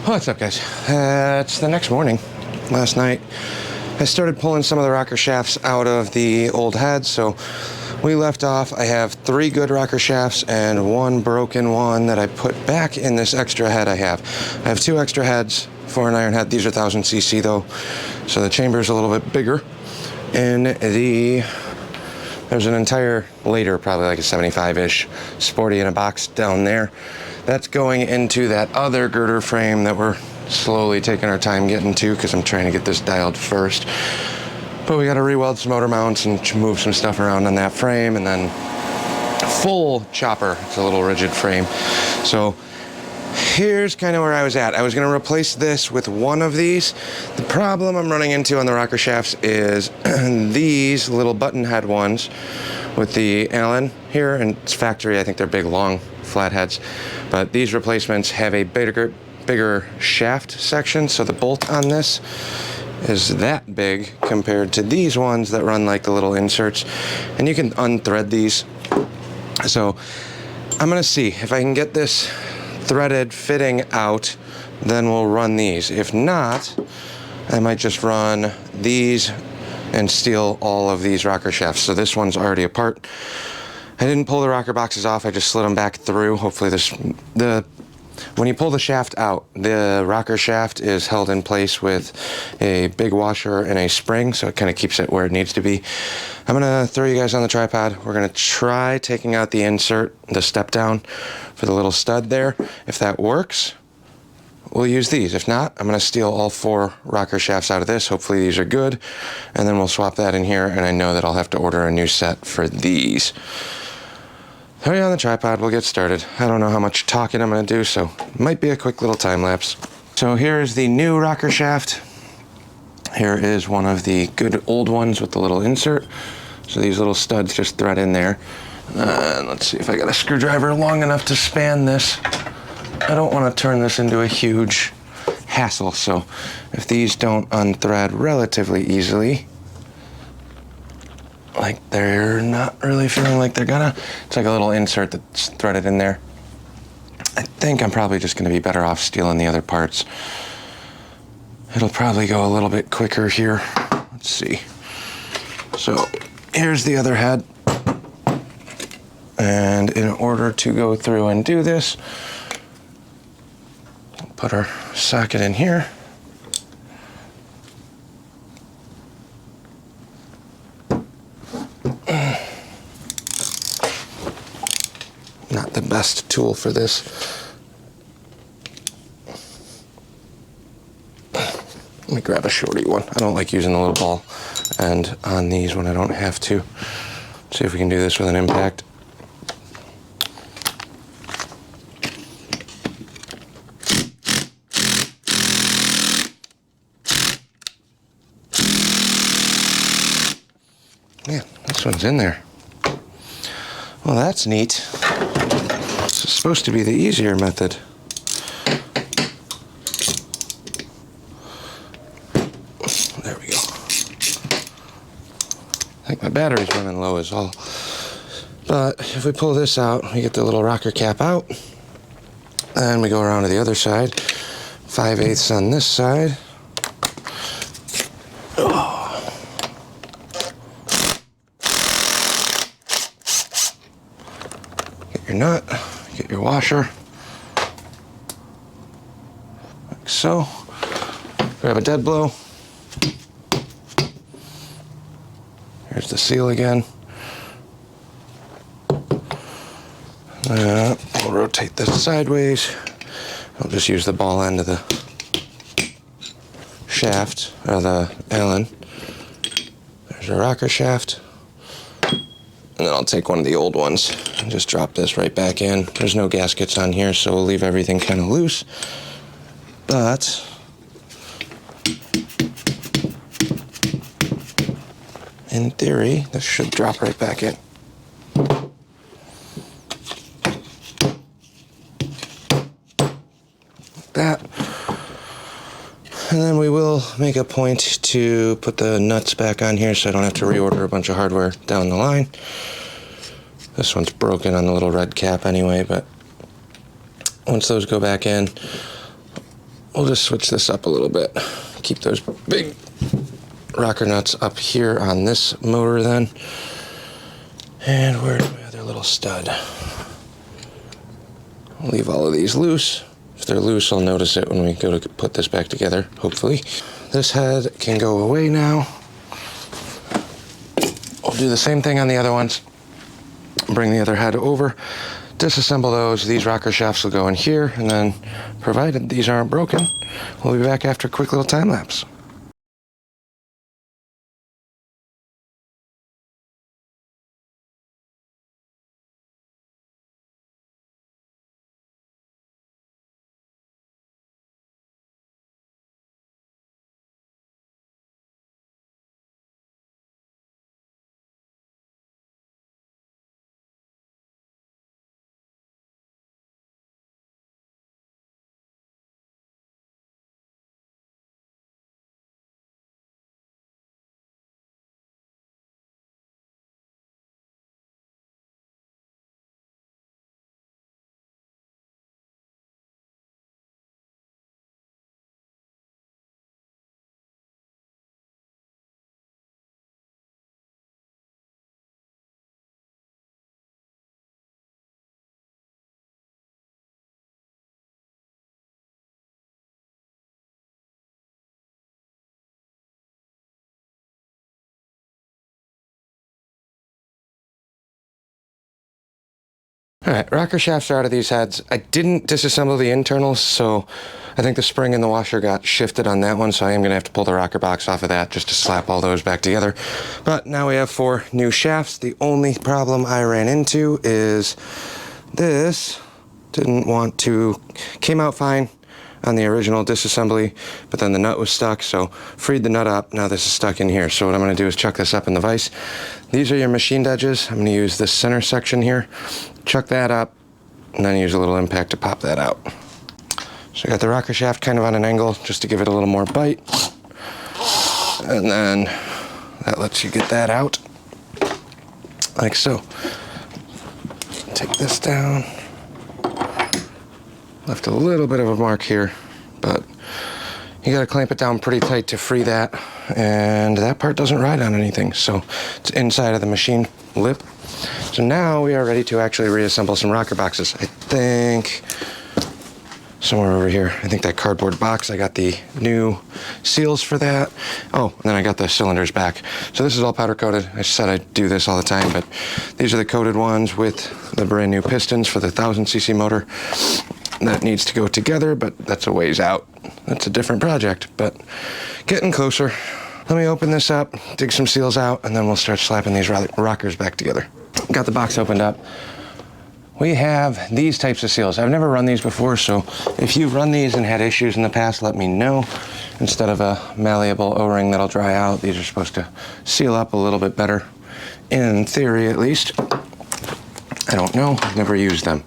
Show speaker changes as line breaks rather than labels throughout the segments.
What's up, guys? It's the next morning. Last night I started pulling some of the rocker shafts out of the old heads, so we left off. I have 3 good rocker shafts and 1 broken one that I put back in this extra head I have. I have 2 extra heads for an iron head. These are 1000cc though, so the chamber's a little bit bigger. And there's an entire later, probably like a 75-ish, sporty in a box down there. That's going into that other girder frame that we're slowly taking our time getting to because I'm trying to get this dialed first. But we got to re-weld some motor mounts and move some stuff around on that frame, and then full chopper. It's a little rigid frame. So here's kind of where I was at. I was going to replace this with one of these. The problem I'm running into on the rocker shafts is these little button head ones with the Allen here, and it's factory. I think they're big, long flatheads. But these replacements have a bigger shaft section, so the bolt on this is that big compared to these ones that run like the little inserts, and you can unthread these. So I'm gonna see if I can get this threaded fitting out, then we'll run these. If not, I might just run these and steal all of these rocker shafts. So this one's already apart. I didn't pull the rocker boxes off, I just slid them back through. Hopefully when you pull the shaft out, the rocker shaft is held in place with a big washer and a spring, so it kind of keeps it where it needs to be. I'm gonna throw you guys on the tripod. We're gonna try taking out the insert, the step down for the little stud there. If that works, we'll use these. If not, I'm gonna steal all 4 rocker shafts out of this. Hopefully these are good, and then we'll swap that in here, and I know that I'll have to order a new set for these. Throw you on the tripod, we'll get started. I don't know how much talking I'm gonna do, so it might be a quick little time lapse. So here's the new rocker shaft. Here is one of the good old ones with the little insert. So these little studs just thread in there. Let's see if I got a screwdriver long enough to span this. I don't want to turn this into a huge hassle, so if these don't unthread relatively easily, like they're not really feeling like they're gonna, it's like a little insert that's threaded in there. I think I'm probably just gonna be better off stealing the other parts. It'll probably go a little bit quicker here. Let's see. So here's the other head. And in order to go through and do this, put our socket in here. Not the best tool for this. Let me grab a shorty one. I don't like using the little ball end on these when I don't have to. See if we can do this with an impact. Man, this one's in there. Well, that's neat. This is supposed to be the easier method. There we go. I think my battery's running low is all. But if we pull this out, we get the little rocker cap out. And we go around to the other side. 5/8 on this side. Get your nut, get your washer, like so. Grab a dead blow. Here's the seal again. We'll rotate this sideways. I'll just use the ball end of the shaft, or the Allen. There's a rocker shaft. And then I'll take one of the old ones and just drop this right back in. There's no gaskets on here, so we'll leave everything kind of loose. But in theory, this should drop right back in. Like that. And then we will make a point to put the nuts back on here so I don't have to reorder a bunch of hardware down the line. This one's broken on the little red cap anyway, but once those go back in, we'll just switch this up a little bit. Keep those big rocker nuts up here on this motor then. And where's my other little stud? I'll leave all of these loose. If they're loose, I'll notice it when we go to put this back together, hopefully. This head can go away now. I'll do the same thing on the other ones. Bring the other head over, disassemble those. These rocker shafts will go in here, and then, provided these aren't broken, we'll be back after a quick little time lapse. All right, rocker shafts are out of these heads. I didn't disassemble the internals, so I think the spring and the washer got shifted on that one, so I am gonna have to pull the rocker box off of that just to slap all those back together. But now we have 4 new shafts. The only problem I ran into is this came out fine on the original disassembly, but then the nut was stuck, so freed the nut up. Now this is stuck in here. So what I'm gonna do is chuck this up in the vise. These are your machined edges. I'm gonna use this center section here, chuck that up, and then use a little impact to pop that out. So I got the rocker shaft kind of on an angle just to give it a little more bite. And then that lets you get that out, like so. Take this down. Left a little bit of a mark here, but you gotta clamp it down pretty tight to free that, and that part doesn't ride on anything, so it's inside of the machine lip. So now we are ready to actually reassemble some rocker boxes. I think somewhere over here, I think that cardboard box, I got the new seals for that. Oh, and then I got the cylinders back. So this is all powder coated. I said I'd do this all the time, but these are the coated ones with the brand new pistons for the 1000cc motor. That needs to go together, but that's a ways out. That's a different project, but getting closer. Let me open this up, dig some seals out, and then we'll start slapping these rockers back together. Got the box opened up. We have these types of seals. I've never run these before, so if you've run these and had issues in the past, let me know. Instead of a malleable O-ring that'll dry out, these are supposed to seal up a little bit better, in theory at least. I don't know, I've never used them.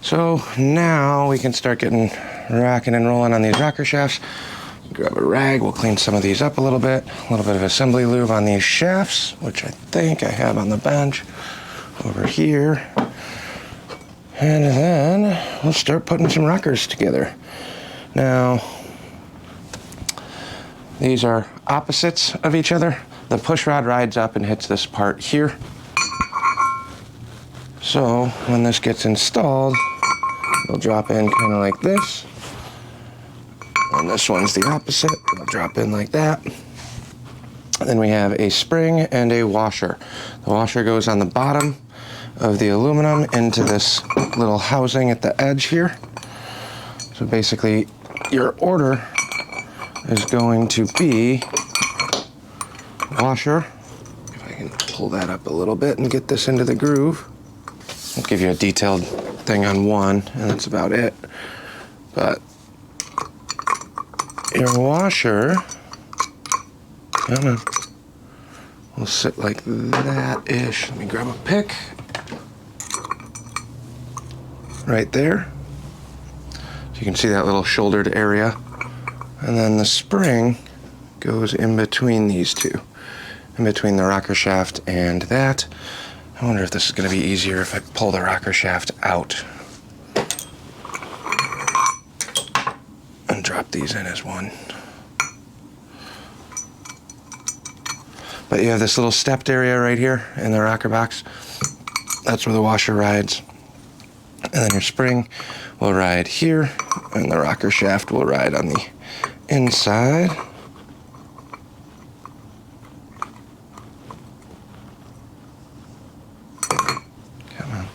So now we can start getting rocking and rolling on these rocker shafts. Grab a rag, we'll clean some of these up a little bit of assembly lube on these shafts, which I think I have on the bench over here. And then we'll start putting some rockers together. Now, these are opposites of each other. The push rod rides up and hits this part here. So when this gets installed, it'll drop in kind of like this. And this one's the opposite. It'll drop in like that. And then we have a spring and a washer. The washer goes on the bottom of the aluminum into this little housing at the edge here. So basically, your order is going to be washer. If I can pull that up a little bit and get this into the groove. I'll give you a detailed thing on one, and that's about it. But your washer, will sit like that-ish. Let me grab a pick. Right there. So you can see that little shouldered area. And then the spring goes in between these two, in between the rocker shaft and that. I wonder if this is going to be easier if I pull the rocker shaft out and drop drop these in as one. But you have this little stepped area right here in the rocker box. That's where the washer rides. And then your spring will ride here, and the rocker shaft will ride on the inside. Come on.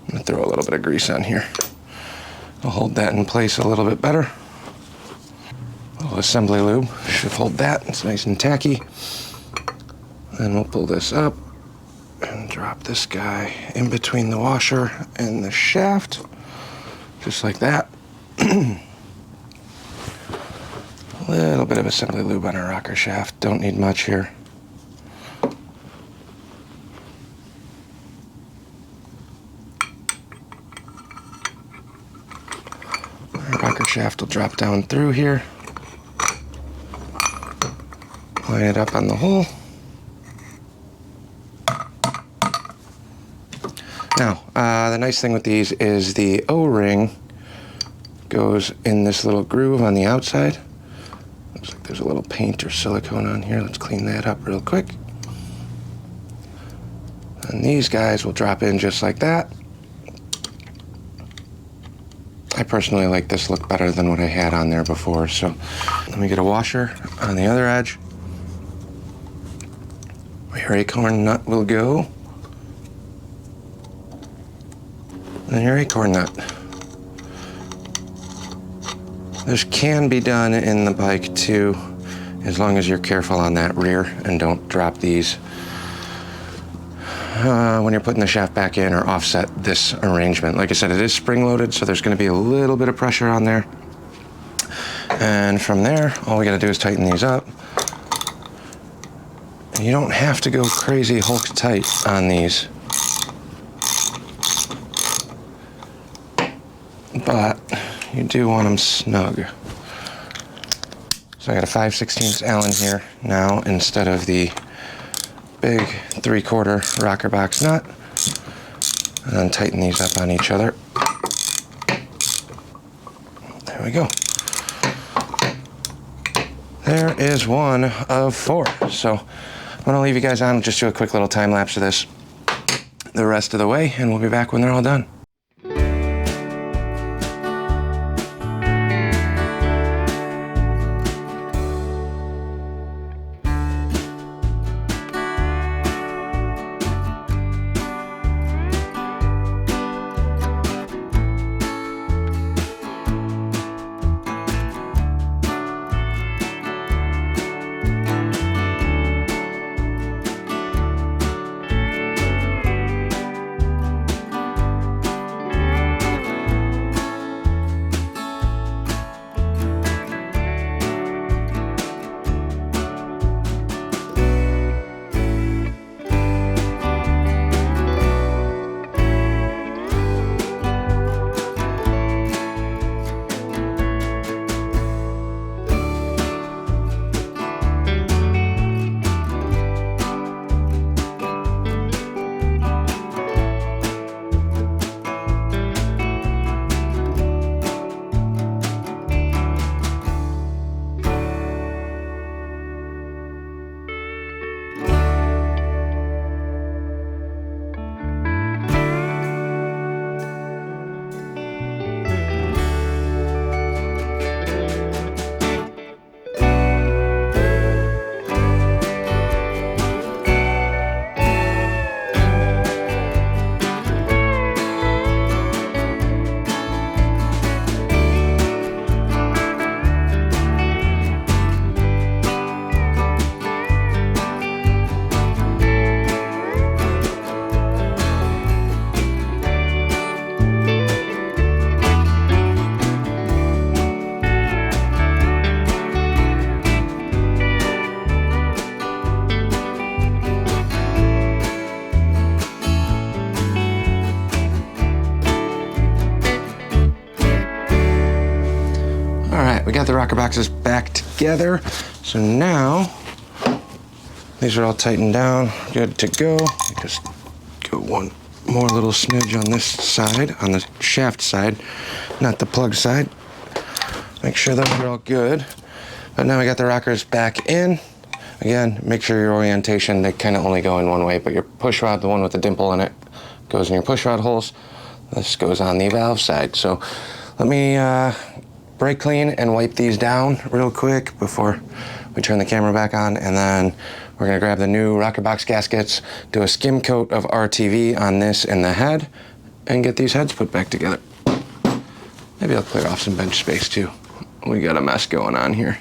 I'm gonna throw a little bit of grease on here. I'll hold that in place a little bit better. A little assembly lube should hold that. It's nice and tacky. Then we'll pull this up and drop this guy in between the washer and the shaft, just like that. A little bit of assembly lube on our rocker shaft. Don't need much here. Rocker shaft will drop down through here. Line it up on the hole. Now, the nice thing with these is the O-ring goes in this little groove on the outside. Looks like there's a little paint or silicone on here. Let's clean that up real quick. And these guys will drop in just like that. I personally like this look better than what I had on there before, so let me get a washer on the other edge. Where your acorn nut will go. And your acorn nut. This can be done in the bike too, as long as you're careful on that rear and don't drop these when you're putting the shaft back in or offset this arrangement. Like I said, it is spring loaded, so there's going to be a little bit of pressure on there. And from there, all we got to do is tighten these up. And you don't have to go crazy Hulk tight on these, but you do want them snug. So I got a 5/16 Allen here now instead of the big 3/4 Rockerbox nut. And then tighten these up on each other. There we go. There is one of 4. So I'm gonna leave you guys on, just do a quick little time lapse of this the rest of the way, and we'll be back when they're all done. We got the rocker boxes back together. So now, these are all tightened down, good to go. Just go one more little smidge on this side, on the shaft side, not the plug side. Make sure those are all good. But now we got the rockers back in. Again, make sure your orientation, they kind of only go in one way, but your push rod, the one with the dimple in it, goes in your push rod holes. This goes on the valve side. So let me brake clean and wipe these down real quick before we turn the camera back on, and then we're gonna grab the new Rockerbox gaskets, do a skim coat of RTV on this and the head, and get these heads put back together. Maybe I'll clear off some bench space too. We got a mess going on here.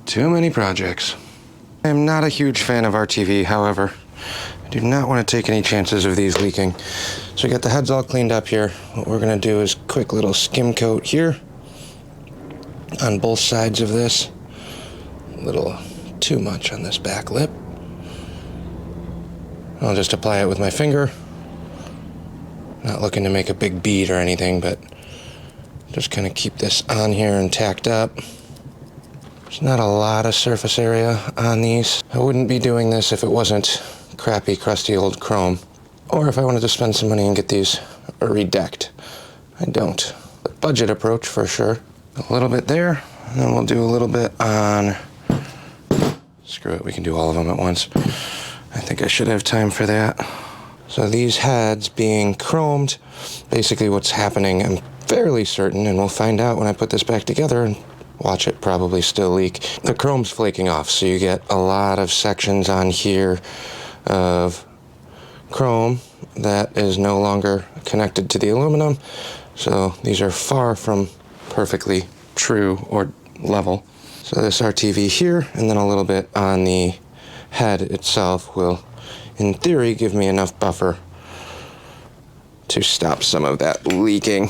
Too many projects. I am not a huge fan of RTV, however, I do not want to take any chances of these leaking. So we got the heads all cleaned up here. What we're gonna do is quick little skim coat here on both sides of this. A little too much on this back lip. I'll just apply it with my finger. Not looking to make a big bead or anything, but just kind of keep this on here and tacked up. There's not a lot of surface area on these. I wouldn't be doing this if it wasn't crappy, crusty old chrome, or if I wanted to spend some money and get these redecked. I don't. But budget approach for sure. A little bit there, and then we'll do a little bit on, screw it, we can do all of them at once. I think I should have time for that. So these heads being chromed, basically what's happening, I'm fairly certain, and we'll find out when I put this back together and watch it probably still leak. The chrome's flaking off, so you get a lot of sections on here of chrome that is no longer connected to the aluminum. So these are far from perfectly true or level. So this RTV here, and then a little bit on the head itself will, in theory, give me enough buffer to stop some of that leaking.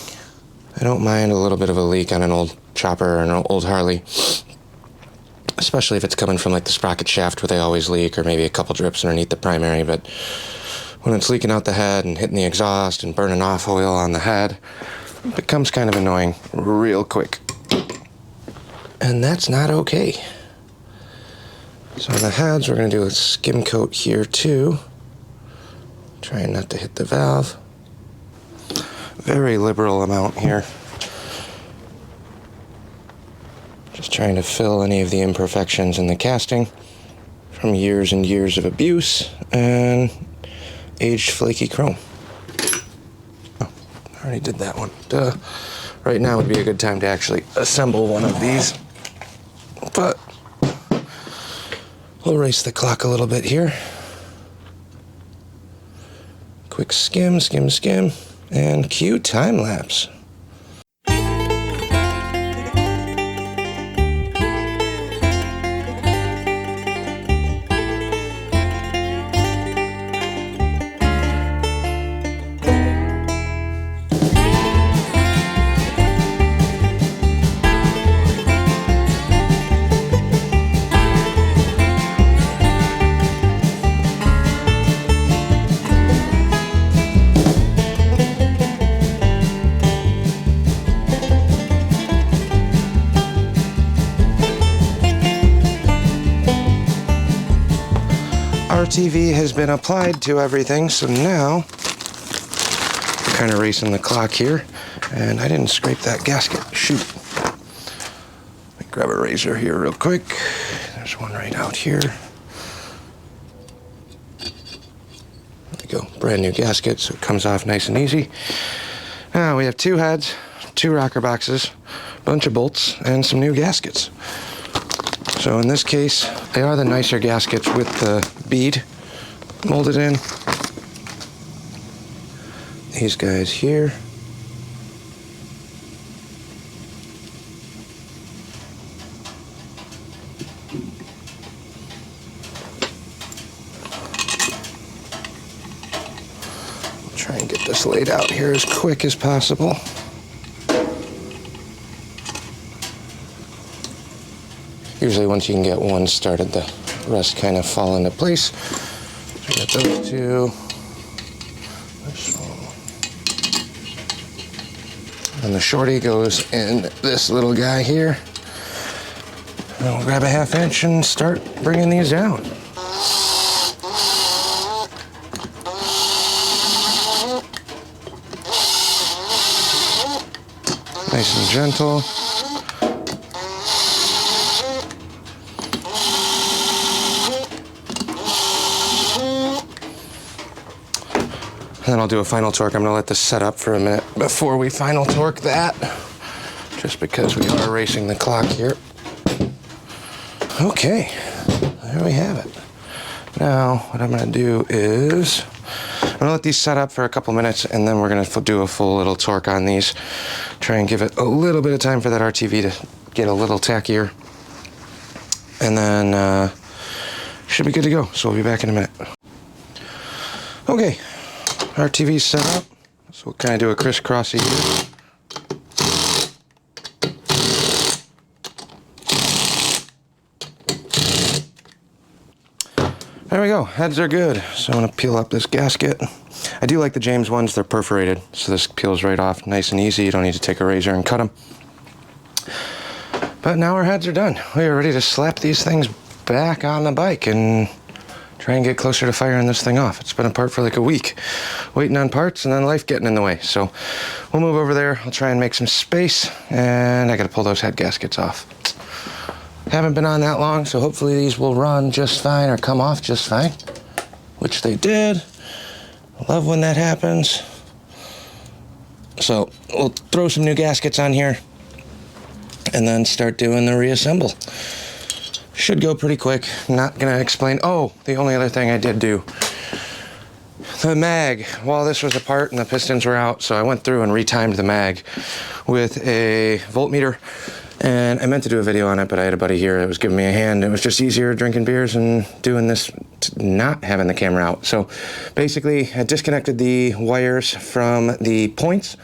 I don't mind a little bit of a leak on an old chopper or an old Harley, especially if it's coming from like the sprocket shaft where they always leak, or maybe a couple drips underneath the primary. But when it's leaking out the head and hitting the exhaust and burning off oil on the head, it becomes kind of annoying real quick. And that's not okay. So on the heads, we're going to do a skim coat here too. Trying not to hit the valve. Very liberal amount here. Just trying to fill any of the imperfections in the casting from years and years of abuse and aged flaky chrome. Oh, I already did that one. Duh. Right now would be a good time to actually assemble one of these. But we'll race the clock a little bit here. Quick skim, skim, skim, and cue time lapse. RTV has been applied to everything, so now I'm kind of racing the clock here, and I didn't scrape that gasket. Shoot. Let me grab a razor here real quick. There's one right out here. There we go. Brand new gasket, so it comes off nice and easy. Now we have two heads, two rocker boxes, a bunch of bolts, and some new gaskets. So in this case, they are the nicer gaskets with the bead molded in. These guys here. I'll try and get this laid out here as quick as possible. Usually once you can get one started, the rest kind of fall into place. So I got those two. This one. And the shorty goes in this little guy here. And we'll grab a 1/2 inch and start bringing these down. Nice and gentle. And then I'll do a final torque. I'm gonna let this set up for a minute before we final torque that, just because we are racing the clock here. Okay, there we have it. Now, what I'm gonna do is, I'm gonna let these set up for a couple minutes, and then we're gonna do a full little torque on these. Try and give it a little bit of time for that RTV to get a little tackier. And then, should be good to go. So we'll be back in a minute. Okay, RTV's set up. So we'll kind of do a crisscrossy here. There we go, heads are good. So I'm gonna peel up this gasket. I do like the James ones, they're perforated, so this peels right off nice and easy. You don't need to take a razor and cut them. But now our heads are done. We are ready to slap these things back on the bike and try and get closer to firing this thing off. It's been apart for like a week, waiting on parts and then life getting in the way. So we'll move over there, I'll try and make some space, and I gotta pull those head gaskets off. Haven't been on that long, so hopefully these will run just fine or come off just fine, which they did. I love when that happens. So we'll throw some new gaskets on here and then start doing the reassemble. Should go pretty quick. Not gonna explain. Oh, the only other thing I did do, the mag, while this was apart and the pistons were out, so I went through and retimed the mag with a voltmeter. And I meant to do a video on it, but I had a buddy here that was giving me a hand. It was just easier drinking beers and doing this, not having the camera out. So basically, I disconnected the wires from the points,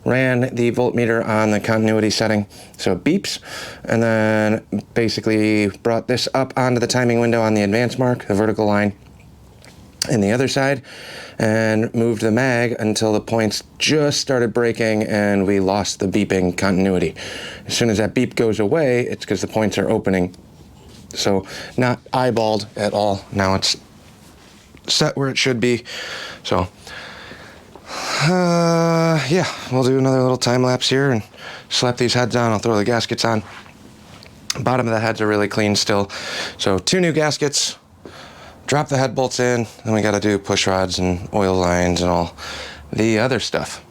ran the voltmeter on the continuity setting, so it beeps, and then basically brought this up onto the timing window on the advance mark, the vertical line, in the other side, and moved the mag until the points just started breaking and we lost the beeping continuity. As soon as that beep goes away, it's because the points are opening. So not eyeballed at all. Now it's set where it should be. So yeah, we'll do another little time lapse here and slap these heads on. I'll throw the gaskets on. Bottom of the heads are really clean still. So 2 new gaskets. Drop the head bolts in, then we gotta do push rods and oil lines and all the other stuff.